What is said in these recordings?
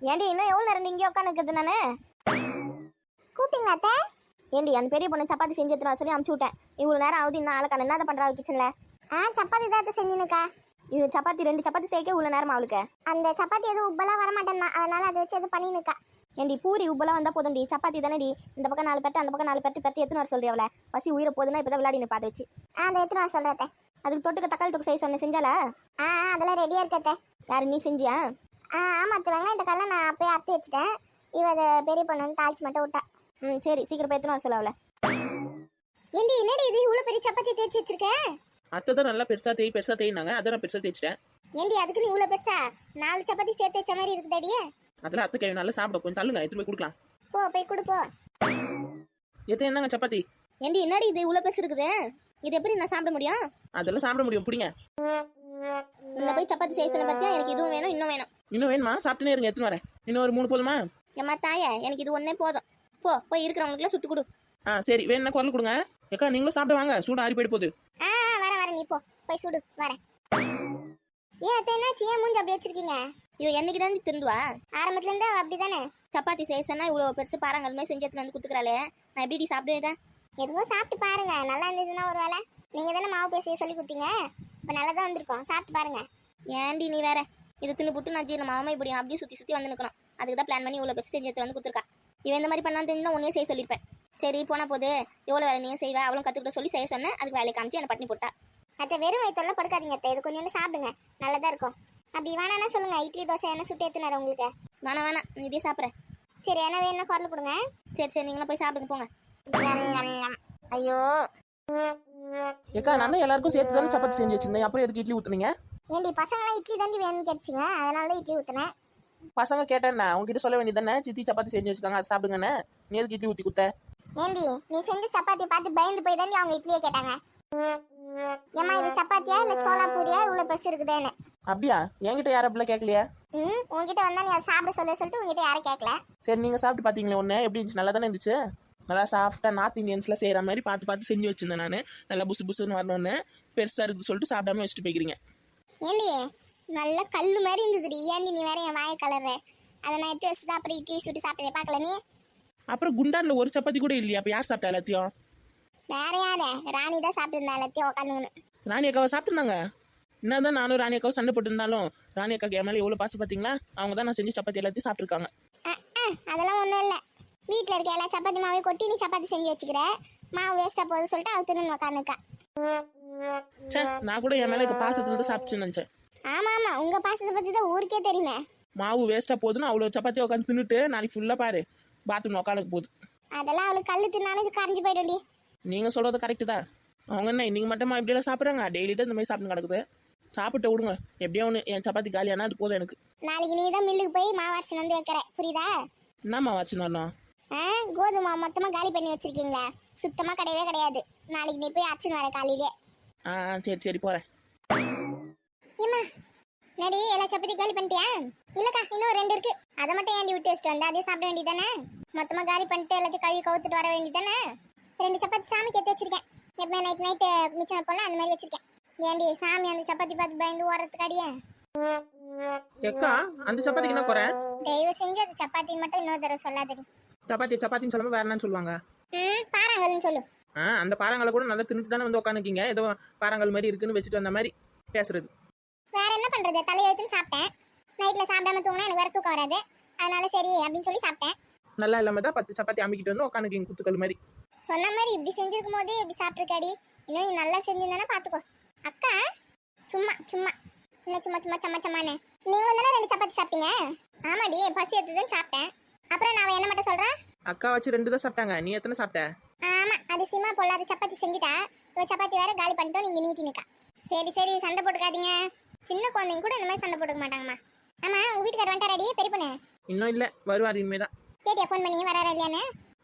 ஏண்டி இன்னும் எவ்வளோ நேரம் இங்கே உட்காந்துருக்குது நானு கூப்பிட்டீங்களா அத்தை? ஏண்டி அந்த பெரிய பொண்ணு சப்பாத்தி செஞ்சு எடுத்துட்டு வர சொல்லி அமுச்சு விட்டேன். இவ்வளோ நேரம் ஆகுது இன்னும் ஆளுக்கான என்ன பண்ணுறா கிச்சனில்? சப்பாத்தி தான் அத்தை செஞ்சுனுக்கா. இது சப்பாத்தி 2 சப்பாத்தி சேர்க்க இவ்வளோ நேரம் அவளுக்கு. அந்த சப்பாத்தி எதுவும் உப்பெல்லாம் வர மாட்டேன்னா அதனால அதை வச்சு எதுவும் பண்ணினுக்கா. ஏண்டி பூரி உப்பெல்லாம் வந்தால் போதும்டி, சப்பாத்தி தானேடி. இந்த பக்கம் 4 பெட்டு அந்த பக்கம் 4 பெட்டு பெட்டு எத்தனை வர சொல்றி அவளை? பசி உயிரை போதுன்னா இப்போ தான் விளையாடினு பார்த்து வச்சு. அதை எடுத்துன்னு வர சொல்கிறேன் அத்தை. அதுக்கு தொட்டுக்க தக்காளி தொக்கு செய்ய சொன்ன செஞ்சாலா? அதெல்லாம் ரெடியாக இருக்கு அத்தை. யாரு, நீ செஞ்சியா? ஆமாம் அத்தை, வெங்காயத்தை கல்லாம் நான் அப்பயே அறுத்து வச்சுட்டேன். அதை பெரிய பொண்ணு வந்து தாளிச்சு மட்டும் விட்டா. சரி, சீக்கிரம் போய் எத்தனை வர சொல்ல அவளை. ஏண்டி என்னடி இது இவ்வளோ பெரிய சப்பாத்தி தேய்ச்சி வச்சிருக்கேன்? அத்தை தான் நல்லா பெருசா தேய்னாங்க, அதை நான் பெருசா தேய்ச்சிட்டேன். ஏண்டி அதுக்கு நீ இவ்வளோ பெருசா 4 சப்பாத்தி சேர்த்து வச்ச மாதிரி இருக்குதாடியே? அதெல்லாம் அத்தை கை நல்லா சாப்பிட கொஞ்சம் தள்ளுங்க, எடுத்து போய் கொடுக்கலாம். போய் கொடு போ. எத்தனை என்னங்க சப்பாத்தி? ஏண்டி என்னடி இது இவ்வளோ பெருசு இருக்குது, இது எப்படி நான் சாப்பிட முடியும்? அதெல்லாம் சாப்பிட முடியும், பிடிங்க. இந்த போய் சப்பாத்தி செய்ய சொன்ன பத்தியா? எனக்கு இதுவும் வேணும் இன்னும் வேணும். இன்னும் வேணுமா? சாப்பிட்டுனே இருங்க, எடுத்துன்னு வரேன். இன்னும் ஒரு 3 போதுமா? ஏம்மா தாயே, எனக்கு இது ஒன்றே போதும். போய் இருக்கிறவங்களுக்குலாம் சுட்டு கொடு. சரி, வேணும்னா குரல் கொடுங்க. ஏக்கா நீங்களும் சாப்பிட வாங்க, சூடு ஆறி போயிட்டு போகுது. வரேன் நீ போய் சுடு வரேன். ஏன் அத்தை என்னாச்சு, ஏன் மூஞ்சி அப்படி வச்சிருக்கீங்க? இவ என்னைக்கு தான் திருந்துவா? ஆரம்பத்துல இருந்து அப்படிதானே? சப்பாத்தி செய்ய சொன்னா இவ்வளோ பெருசு பாறாங்கல்மே செஞ்சு எடுத்துட்டு வந்து குத்துக்கிறாளே, நான் எப்படி சாப்பிடுவேன்? எதுவும் சாப்பிட்டு பாருங்க, நல்லா இருந்ததுன்னா ஒரு வேலை. நீங்க தானே மாவு பேச சொல்லி கொடுத்தீங்க, இப்போ நல்லா தான் வந்திருக்கோம், சாப்பிட்டு பாருங்க. ஏண்டி நீ வேற, இது தின்னு புட்டு நான் ஜீரண மாமா இப்படி அப்படியே சுற்றி வந்து நிற்கணும். அதுக்கு தான் பிளான் பண்ணி இவ்வளோ பெருசு செஞ்சு எடுத்து வந்து குத்துருக்கா. இவன் இந்த மாதிரி பண்ணான்னு தெரிஞ்சா உன்னையே செய்ய சொல்லியிருப்பேன். சரி போனா போது, எவ்வளோ வேலை நீயும் செய்வா, அவளும் கற்றுக்கிட்ட சொல்லி செய்ய சொன்னேன். அதுக்கு வேலையை காமிச்சு என்னை பட்டினி போட்டா. அத்தை வெறும் வயிற்றெல்லாம் படுக்காதீங்க அத்தை, இது கொஞ்சம் சாப்பிடுங்க, நல்லதா இருக்கும். அப்படி வேணான்னா சொல்லுங்க, இட்லி தோசை என்ன சுட்டு எடுத்துனாரு உங்களுக்கு? வேணாம் நீ இதே சாப்பிட்றேன். சரி, என்ன வேணும்னா குரல் கொடுங்க. சரி நீங்களும் போய் சாப்பிடுங்க போங்க. ஐயோ ஏக்கா நான் தான் எல்லாருக்கும் சேர்த்து தானே சப்பாத்தி செஞ்சு வச்சிருந்தேன், அப்புறம் எதுக்கு இட்லி ஊத்துனீங்க? ஏண்டி பசங்களாம் இட்லி தாண்டி வேணும்னு கேட்டுச்சுங்க, அதனால தான் இட்லி ஊற்றுனேன். பசங்க கேட்டேன்னா உங்ககிட்ட சொல்ல வேண்டியதானே, சித்தி சப்பாத்தி செஞ்சு வச்சுக்காங்க அதை சாப்பிடுங்கண்ணே, நீ எதுக்கு இட்லி ஊற்றி கொடுத்த? ஏண்டி நீ செஞ்ச சப்பாத்தி பார்த்து பயந்து போய் தாண்டி அவங்க இட்லியே கேட்டாங்க. ஏம்மா இது சப்பாத்தியா இல்லை சோளா பூரியா இவ்வளோ பெருசு இருக்குதுன்னு? அப்படியா? என்கிட்ட யாரும் அப்படிலாம் கேட்கலையா? உங்ககிட்ட வந்தா நீ அதை சாப்பிட சொல்லிட்டு உங்ககிட்ட யாரும் கேட்கல. சரி நீங்கள் சாப்பிட்டு பார்த்தீங்களே ஒன்று எப்படி இருந்துச்சு? நல்லா தானே இருந்துச்சு. நல்லா சாஃப்டாக நார்த் இந்தியன்ஸ்லாம் செய்கிற மாதிரி பார்த்து செஞ்சு வச்சிருந்தேன் நான். நல்லா புசுன்னு வரணுன்னு பெருசாக இருக்குது சொல்லிட்டு சாப்பிடாம வச்சுட்டு போய்க்கிறீங்க. ஏண்டி நல்லா கல் மாதிரி இருந்ததுடி, ஏண்டி நீ வேற என் வாயை கலர்ற? அதை நான் எடுத்து வச்சுதான் அப்புறம் இட்லி சுட்டு சாப்பிட்டே பார்க்கல நீ. அப்புறம் குண்டானில் ஒரு சப்பாத்தி கூட இல்லையா? அப்போ யார் சாப்பிட்டா எல்லாத்தையும்? வேற யாரு? ராணி தான் சாப்பிட்டுருந்தா எல்லாத்தையும் உட்காந்துங்கன்னு. ராணி அக்காவை சாப்பிட்டுருந்தாங்க. என்னதான் நானும் ராணி அக்காவும் சண்டை போட்டுருந்தாலும் ராணி அக்காக்கு என் மேலே எவ்வளோ பாசம் பார்த்தீங்களா? அவங்க தான் நான் செஞ்சு சப்பாத்தி எல்லாத்தையும் சாப்பிட்ருக்காங்க. அதெல்லாம் ஒன்றும் இல்லை, வீட்டில் இருக்க எல்லா சப்பாத்தி மாவையும் கொட்டி நீ சப்பாத்தி செஞ்சு வச்சுக்கிற, மாவு வேஸ்ட்டாக போகுது சொல்லிட்டு அவ தின்னு உட்காந்துக்கா. சே, நான் கூட என் மேலே இப்போ பாசத்துல தான் சாப்பிட்டுன்னு நினச்சேன். ஆமா உங்க பாசத்தை பற்றி தான் ஊருக்கே தெரியுமே. மாவு வேஸ்ட்டாக போகுதுன்னு அவ்வளோ சப்பாத்தி உட்காந்து தின்னுட்டு நாளைக்கு ஃபுல்லாக பாரு பாத்ரூம் உட்காந்துக்கு போகுது. அதெல்லாம் அவளுக்கு கல் தின்னாலும் இது கரைஞ்சி போயிடும்டி. நீங்கள் சொல்கிறது கரெக்டு தான். அவங்க என்ன இன்னைக்கு மட்டுமா இப்படியெல்லாம் சாப்பிட்றாங்க? டெய்லி தான் இந்த மாதிரி சாப்பிட்டு கிடக்குது. சாப்பிட்டு விடுங்க, எப்படியோ ஒன்று என் சப்பாத்தி காலியானா அது போதும் எனக்கு. நாளைக்கு நீ தான் மில்லுக்கு போய் மாவாரிச்சு வந்து வைக்கிற, புரியுதா? என்னம்மா வாட்சின்னு வரணும்? கோதுமை மொத்தமாக காலி பண்ணி வச்சிருக்கீங்களா? சுத்தமாக கிடையவே கிடையாது. நாளைக்கு நீ போய் அரைச்சுன்னு வர காலையிலே. சரி போகிறேன். ஏம்மா நடி எல்லா சப்பாத்தி காலி பண்ணிட்டியா? இல்லக்கா இன்னும் 2 இருக்கு, அதை மட்டும் ஏண்டி விட்டு வச்சுட்டு வந்தா? அதே சாப்பிட வேண்டியதானே? மொத்தமாக காலி பண்ணிட்டு எல்லாத்தையும் கழுவி கவுத்துட்டு வர வேண்டியதானே? 2 சப்பாத்தி சாமிக்கு எடுத்து வச்சிருக்கேன், எப்போ நைட்டு மிச்சம் வைப்போம்ல அந்த மாதிரி வச்சிருக்கேன். ஏண்டி சாமி அந்த சப்பாத்தி பார்த்து பயந்து ஓடுறதுக்கு அடியே? எக்கா அந்த சப்பாத்திக்கு என்ன குறை? தயவு செஞ்சு அது சப்பாத்தின்னு மட்டும் இன்னொரு தடவை சொல்லாதடி. சப்பாத்தின்னு சொல்லாம வேற என்னன்னு சொல்லுவாங்க? பாறாங்கல்னு சொல்லு. அந்த பாறாங்களை கூட நல்லா தின்னுட்டு தானே வந்து உட்காந்துக்கிங்க, ஏதோ பாறாங்கல் மாதிரி இருக்குன்னு வச்சுட்டு வந்த மாதிரி பேசுறது. வேற என்ன பண்றது, தலையெழுத்துன்னு சாப்பிட்டேன். நைட்ல சாப்பிடாம தூங்கினா எனக்கு வேற தூக்கம் வராது, அதனால சரி அப்படின்னு சொல்லி சாப்பிட்டேன். நல்லா இல்லாம தான் 10 சப்பாத்தி அமைக்கிட்டு வந்து உட்காந்துக்கிங்க குத்துக்கல் மாதிரி. சொன்ன மாதிரி இப்படி செஞ்சிருக்கும் போதே இப்படி சாப்பிட்டுருக்காடி. இன்னும் நீ நல்லா செஞ்சிருந்தானே பாத்துக்கோ. அக்கா சும்மா இன்னும் சும்மானே. நீங்களும் தானே 2 சப்பாத்தி சாப்பிட்டீங்க? ஆமாடி, பசி எடுத்துதான் சாப்பிட்டேன். அப்புறம் நான் என்ன மட்டும் சொல்றேன்? அக்கா வச்சு 2 தான் சாப்பிட்டாங்க, நீ எத்தனை சாப்பிட்ட? ஆமா அதிசயமா பொல்லாத சப்பாத்தி செஞ்சுட்டா. இப்போ சப்பாத்தி வேற காலி பண்ணிட்டோம், நீங்க நீட்டி நிக்கா. சரி சண்டை போட்டுக்காதீங்க, சின்ன குழந்தைங்க கூட இந்த மாதிரி சண்டை போட்டுக்க மாட்டாங்கம்மா. ஆமா உங்க வீட்டுக்கார வந்துட்டாராடி பெரிய பொண்ணு? இன்னும் இல்லை, வருவார் இனிமேதான். கேட்டியா ஃபோன் பண்ணி வராரா இல்லையான்னு?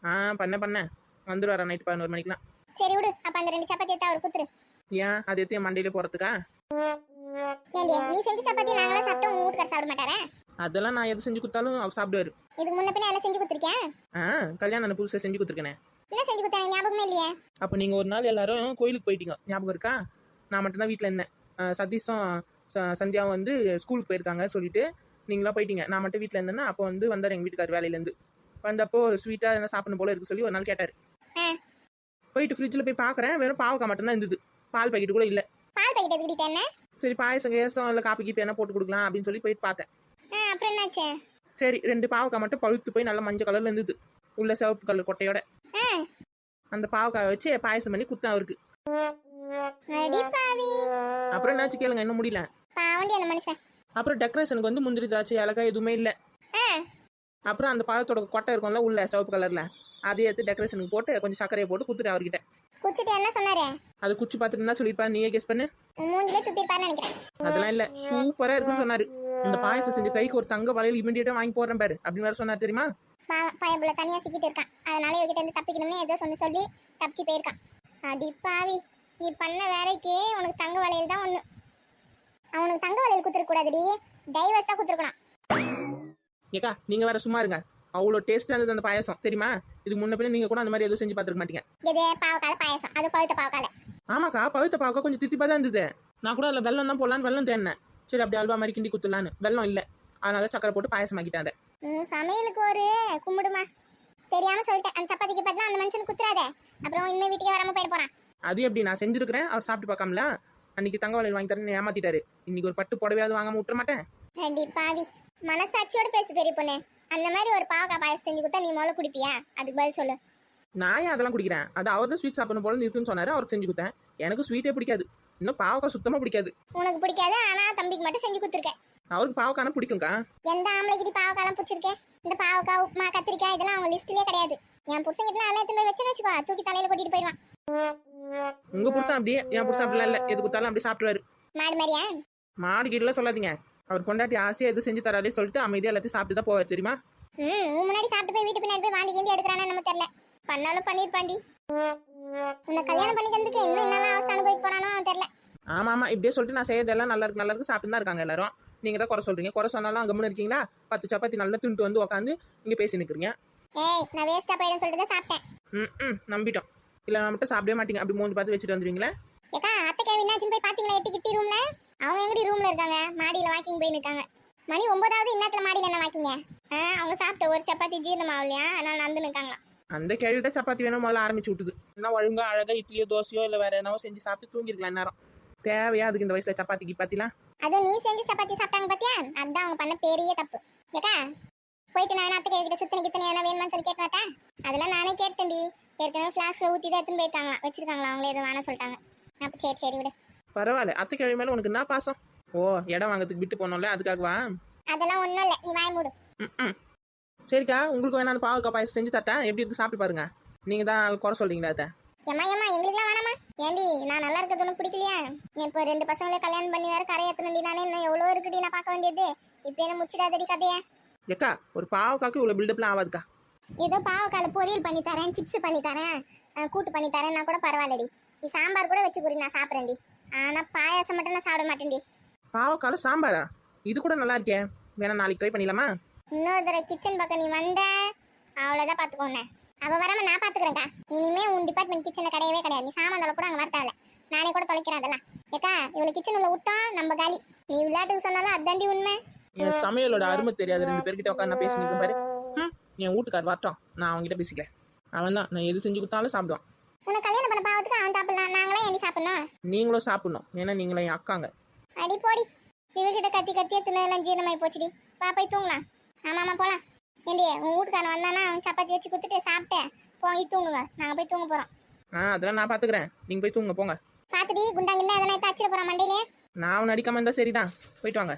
பண்ணேன் வந்துருவாரா நைட் 11 மணிக்கெலாம். சரி விடு, அப்ப அந்த 2 சப்பாத்தி எடுத்து அவர் குத்துரு. ஏன் அது எத்தையும் மண்டையில போறதுக்கா? ஏண்டி நீ செஞ்ச சப்பாத்தி நாங்களா சாப்பிட்டோம், உங்க வீட்டுக்கார சாப்பிட மாட்டாரா? அதெல்லாம் நான் எது செஞ்சு கொடுத்தாலும் அவர் சாப்பிடுவாரு. இதுக்கு முன்ன பின்ன என்ன செஞ்சு கொடுத்துருக்கேன்? கல்யாணம் புதுசாக செஞ்சு கொடுத்துருக்கேனே. என்ன செஞ்சு கொடுத்தாங்க ஞாபகமே இல்லையே. அப்போ நீங்கள் ஒரு நாள் எல்லாரும் கோயிலுக்கு போயிட்டீங்க, ஞாபகம் இருக்கா? நான் மட்டும்தான் வீட்டில் இருந்தேன். சதீஷும் சந்தியாவும் வந்து ஸ்கூலுக்கு போயிருக்காங்க சொல்லிட்டு நீங்களா போயிட்டீங்க. நான் மட்டும் வீட்டில் இருந்தேன்னா அப்போ வந்து வந்தார் எங்கள் வீட்டுக்கார் வேலையிலேருந்து. வந்தப்போ ஸ்வீட்டாக என்ன சாப்பிடணும் போல இருக்கு சொல்லி ஒரு நாள் கேட்டார். ஆ, போயிட்டு ஃப்ரிட்ஜில் போய் பார்க்குறேன், வெறும் பாவக்காய் மட்டும்தான் இருந்தது. பால் பாக்கெட் கூட இல்லை. பால் பாக்கெட் எதுக்கிட்ட என்ன? சரி பாயசம் கேசம் இல்லை காப்பி கீப்பி என்ன போட்டு கொடுக்கலாம் அப்படின்னு சொல்லி போயிட்டு பார்த்தேன். அப்புறம் என்னாச்சு? சரி 2 பாவக்காய் மட்டும் பழுத்து போய் நல்லா மஞ்சள் கலரில் இருந்தது, உள்ள சிவப்பு கலர் கொட்டையோட. ஆ, அந்த பாவக்காய் வச்சு பாயசம் பண்ணி குத்தேன் அவருக்கு. அடி பாவி. அப்புறம் என்னாச்சு கேளுங்க, இன்னும் முடியல. பாவண்டி அந்த மனுஷன். அப்புறம் டெக்கரேஷனுக்கு வந்து முந்திரி திராட்சை ஏலக்காய் எதுவுமே இல்லை. ஆ, அப்புறம் அந்த பழத்தோட கொட்டை இருக்கும்ல உள்ள சிவப்பு கலர்ல, அதை எடுத்து டெக்கரேஷனுக்கு போட்டு கொஞ்சம் சர்க்கரையை போட்டு குத்துட்டு அவர்கிட்ட. குச்சிட்டு என்ன சொன்னாரு? அது குச்சி பார்த்துட்டு என்ன சொல்லியிருப்பா, நீயே கெஸ் பண்ணு. மூஞ்சிலே துப்பிருப்பாருன்னு நினைக்கிறேன். அதெல்லாம் இல்ல, சூப்பரா இருக்குன்னு சொன்னாரு. இந்த பாயசம் செஞ்ச கைக்கு ஒரு தங்க வளையல் இமிடியேட்டா வாங்கி போடுறேன் பாரு அப்படின்னு வேற சொன்னார் தெரியுமா. பயப்புல தனியா சிக்கிட்டு இருக்கான், அதனால இவகிட்ட இருந்து தப்பிக்கணும்னு ஏதோ சொல்லி தப்பிச்சு போயிருக்கான். அடி பாவி, நீ பண்ண வேலைக்கு உனக்கு தங்க வளையல் தான் ஒண்ணு. அவனுக்கு தங்க வளையல் குத்துருக்க கூடாதுடி, டைவர்ஸ் தான் குத்துருக்கணும். ஏக்கா நீங்க வேற சும்மா இருங்க, அவ்வளோ டேஸ்டா இருந்தது அந்த பாயசம் தெரியுமா. இதுக்கு முன்ன பின்ன நீங்க கூட அந்த மாதிரி எதுவும் செஞ்சு பார்த்துருக்க மாட்டீங்க. எது பாவக்கால பாயசம், அது பழுத்த பாவக்கால. ஆமாக்கா பழுத்த பாவக்கா கொஞ்சம் தித்திப்பா தான் இருந்தது. நான் கூட அதில் வெள்ளம் தான் போடலான்னு வெள்ளம் தேடினேன். சரி அப்படி அல்வா மாதிரி கிண்டி குத்துலான்னு, வெள்ளம் இல்லை, அதனால சக்கரை போட்டு பாயசம் ஆக்கிட்டேன் அதை. சமையலுக்கு ஒரு கும்பிடுமா, தெரியாம சொல்லிட்டேன். அந்த சப்பாத்திக்கு பார்த்தா அந்த மனுஷன் குத்துறாதே, அப்புறம் இனிமே வீட்டுக்கே வராம போயிட போறான். அது எப்படி நான் செஞ்சிருக்கிறேன், அவர் சாப்பிட்டு பார்க்காமல அன்னைக்கு தங்க வளையல் வாங்கி தரேன்னு ஏமாத்திட்டாரு. இன்னைக்கு ஒரு பட்டு புடவையாவது வாங்காம விட்டுற மாட்டேன். அடி பாவி, மனசாட்சியோட பேசு பெரிய பொண்ணு. அந்த மாதிரி ஒரு பாவக்காய் பாயசம் செஞ்சு கொடுத்தா நீ முதல்ல குடிப்பியா? அதுக்கு பதில் சொல்லு. நான் ஏன் அதெல்லாம் குடிக்கிறேன், அது அவர் தான் ஸ்வீட் சாப்பிடணும் போல இருக்குன்னு சொன்னாரு, அவருக்கு செஞ்சு கொடுத்தேன். எனக்கு ஸ்வீட்டே பிடிக்காது, இன்னும் பாவக்காய் சுத்தமா பிடிக்காது. உனக்கு பிடிக்காது, ஆனா தம்பிக்கு மட்டும் செஞ்சு கொடுத்துருக்கேன். அவருக்கு பாவக்கானா பிடிக்கும்க்கா. எந்த ஆம்பளைக்கிட்ட பாவக்காய்லாம் பிடிச்சிருக்கேன்? இந்த பாவக்காய் உப்புமா கத்திரிக்காய் இதெல்லாம் அவங்க லிஸ்ட்லயே கிடையாது. என் புருஷன் கிட்ட எல்லாம் எடுத்து போய் வச்சுக்கோ, தூக்கி தலையில கொட்டிட்டு போயிடுவான். உங்க புருஷன் அப்படியே, என் புருஷன் அப்படிலாம் இல்ல, எது கொடுத்தாலும் அப்படி சாப்பிடுவாரு. மாடு மாதிரியா? மாடு கீழே சொல்லாதீங்க, அவர் கொண்டாட்டி ஆசையா எது செஞ்சு தராதே சொல்லிட்டு அமைதியா எல்லாத்தையும் சாப்பிட்டு தான் போவார் தெரியுமா. உன் முன்னாடி சாப்பிட்டு போய் வீட்டு பின்னாடி போய் வாந்தி கேந்தி எடுக்கிறானு நம்ம தெரியல, பண்ணாலும் பண்ணிருப்பாண்டி. உன்னை கல்யாணம் பண்ணிக்கிறதுக்கு இன்னும் என்னென்ன அவஸ்தை அனுபவிக்க போறானோ தெரியல. ஆமா ஆமா இப்படியே சொல்லிட்டு நான் செய்யறதெல்லாம் நல்லா இருக்கு சாப்பிட்டு தான் இருக்காங்க எல்லாரும். நீங்க தான் குறை சொல்றீங்க, குறை சொன்னாலும் அங்கே முன்னு இருக்கீங்களா. 10 சப்பாத்தி நல்லா தின்ட்டு வந்து உட்காந்து இங்க பேசி நிக்கிறீங்க. ஏய், நான் வேஸ்டா போயிடும் சொல்லிட்டு தான் சாப்பிட்டேன். நம்பிட்டோம். இல்ல நான் மட்டும் சாப்பிடவே மாட்டீங்க, அப்படி மூஞ்சி பார்த்து வச்சுட்டு வந்துருவீங்களா. ஏக்கா அத்தை கேள்வி என்னாச்சுன்னு போய் பாத்தீங்களா? எட்டு கிட்டி ரூம்ல அவங்க எங்கடி ரூம்ல இருக்காங்க, மாடியில வாக்கிங் போய் நிக்காங்க. மணி 9ஆவது, இன்னத்துல மாடியில என்ன வாக்கிங்க? அவங்க சாப்பிட்ட ஒரு சப்பாத்தி ஜீரணம் ஆகலையா, அதனால நந்து நிக்காங்க. அந்த கேள்வி தான் சப்பாத்தி வேணும் முதல்ல ஆரம்பிச்சு விட்டுது. என்ன ஒழுங்கா அழகா இட்லியோ தோசையோ இல்ல வேற என்னவோ செஞ்சு சாப்பிட்டு தூங்கிருக்கலாம் நேரம். தேவையா அதுக்கு இந்த வயசுல சப்பாத்திக்கு பாத்தீங்களா? அதுவும் நீ செஞ்சு சப்பாத்தி சாப்பிட்டாங்க பாத்தியா, அதான் அவங்க பண்ண பெரிய தப்பு. ஏக்கா போயிட்டு நான் அத்தை கிட்ட சுத்தனை கித்தனை எதனா வேணுமான்னு சொல்லி கேட்டு மாட்டேன். அதெல்லாம் நானே கேட்டேன்டி, ஏற்கனவே ஃபிளாஸ்ல ஊத்தி தான் எடுத்துன்னு போயிருக்காங்களா, வச்சிருக்காங்களா அவங்களே எதுவும் வேணாம் சொல்லிட்டாங்க. அப்ப சரி சரி விடு. பரவாயில்ல, அத்தை கேள்வி மேல உனக்கு என்ன பாசம்? ஓ இடம் வாங்கறதுக்கு விட்டு போனோம்ல அதுக்காகவா? அதெல்லாம் ஒண்ணும் இல்ல, நீ வாய் மூடு. சரிக்கா உங்களுக்கு வேணா பாவக்காய் பாயசம் செஞ்சு தட்டேன், எப்படி இருக்கு சாப்பிட்டு பாருங்க. நீங்க தான் குறை சொல்றீங்களா அதை? ஏமா எங்களுக்குலாம் வேணாமா? ஏண்டி நான் நல்லா இருக்கிறது உனக்கு பிடிக்கலையா? இப்போ 2 பசங்களே கல்யாணம் பண்ணி வேற கரை ஏற்றணும்டி. நானே இன்னும் எவ்வளோ இருக்குடி நான் பார்க்க வேண்டியது. இப்போ என்ன முடிச்சிடாதடி கதையா? ஏக்கா ஒரு பாவக்காய்க்கு இவ்வளவு பில்டப்லாம் ஆகாதுக்கா. ஏதோ பாவக்கால பொரியல் பண்ணி தரேன், சிப்ஸ் பண்ணி தரேன், கூட்டு பண்ணி தரேன், நான் கூட பரவாயில்லடி. நீ சாம்பார் கூட வச்சு கூறி நான் சாப்பிட்றேன்டி. ஆனா பாயாசம் மட்டும் நான் சாப்பிட மாட்டேன்டி. பாவக்கால சாம்பாரா? இது கூட நல்லா இருக்கே, வேணா நாளைக்கு ட்ரை பண்ணிடலாமா? இன்னொரு தடவை கிச்சன் பக்கம் நீ வந்த அவ்வளோதான் பார்த்துக்கோண்ணே. அவ வராம நான் பாத்துக்கிறேன்க்கா. இனிமே உன் டிபார்ட்மெண்ட் கிச்சன்ல கிடையவே கிடையாது. நீ சாமான் கூட அங்க வரத்தால, நானே கூட தொலைக்கிறேன் அதெல்லாம். ஏக்கா இவளை கிச்சன் உள்ள விட்டா நம்ம காலி. நீ விளையாட்டுக்கு சொன்னாலும் அதாண்டி உண்மை. என் சமையலோட அருமை தெரியாது 2 பேர்கிட்ட உட்காந்து நான் பேசி நிற்கும் பாரு. என் வீட்டுக்கார் வரட்டும், நான் அவங்ககிட்ட பேசிக்கிறேன். அவன் தான் நான் எது செஞ்சு கொடுத்தாலும் சாப்பிடுவான். உன்னை கல்யாணம் பண்ண பாவத்துக்கு அவன் சாப்பிடலாம், நாங்களே ஏண்டி சாப்பிடணும்? நீங்களும் சாப்பிடணும், ஏன்னா நீங்களே என் அக்காங்க. அடி போடி, இவகிட்ட கத்தி கத்தியே தின்னதெல்லாம் ஜீரணமாயி போச்சுடி. வா போய் தூங்கலாம். ஆமாமா போலாம். ஏண்டி உன் வீட்டுக்காரன் வந்தானா அவன் சப்பாத்தி வச்சு கொடுத்துட்டு சாப்பிட்டேன் போய் தூங்குங்க, நாங்க போய் தூங்க போறோம். அதெல்லாம் நான் பாத்துக்கிறேன், நீங்க போய் தூங்க போங்க. பாத்துடி குண்டாங்கிருந்தா எதனா அச்சிட போறான் மண்டையிலே. நான் அவன் அடிக்காம இருந்தா சரிதான், போயிட்டு வாங்க.